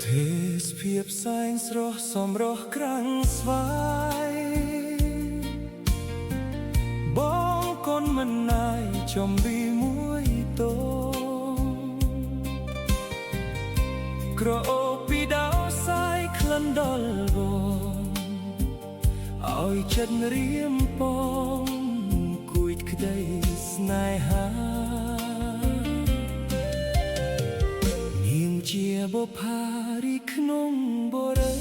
ទេសភាពសែងស្រស់សំរស់ក្រាំងស្វាយបងកូនមិនណាយចំពីមួយតោក្រអូបពីដោសាយក្លិនដល់បងឲ្យចិត្តរៀមពងគួយក្តីស្នេហានាងជាបុប្ផារីក្នុងបុរី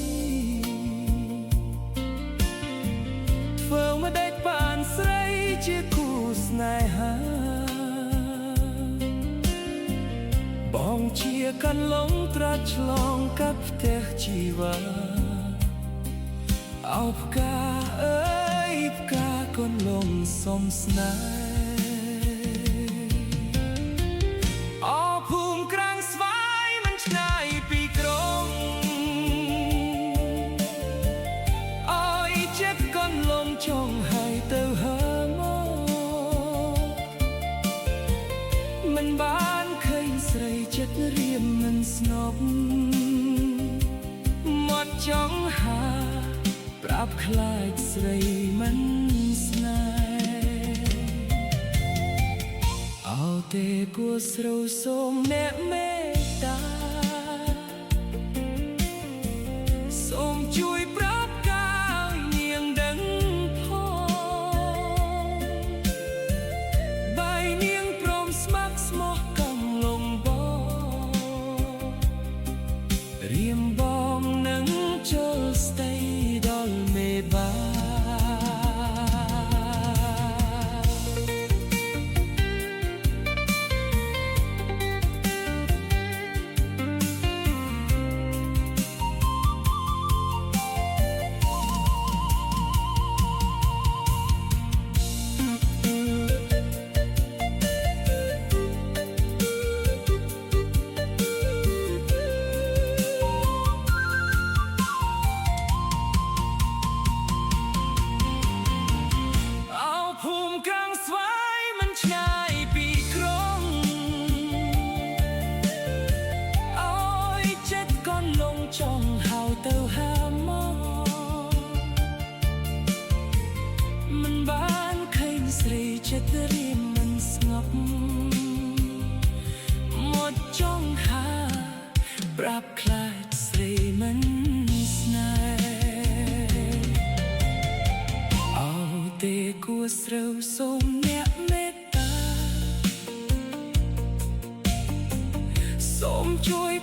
ធ្វើមកដេកបានស្រីជាគូស្នេហាបងជាកាន់ឡងត្រាច់ឆ្លងកាត់ផ្ទះជីវ៉ាអោផ្កាអើយផ្កាកូនលំសំស្នេហ៍អភូមិក្រាំងស្វាយមិនឆ្ងាយពីក្រុងអើយចិត្តកូនលំចង់ហើយទៅហើមកមិនបានឃើញស្រីចិត្តរៀមមិនស្នប់មកចង់ហាប្រាប់ខ្លាចស្រីមិនស្នេហ៍អោទេគួស្រូវសូមអ្នកមេត្តាសូមជួយប្រាប់កាយនាងដឹងផងបាយនាងព្រមស្ម័គ្រស្មោះកំឡុងបងរៀមបងនឹងចូលស្ដីដល់មេបាចង់ហៅទៅហាមកមិនបានឃើញស្រីចិត្តរៀមមិនស្ងប់មកចង់ហាប្រាប់ខ្លាចស្រីមិនស្នេហ៍អោទេគួស្រូវសូមអ្នកមេត្តាសូមជួយ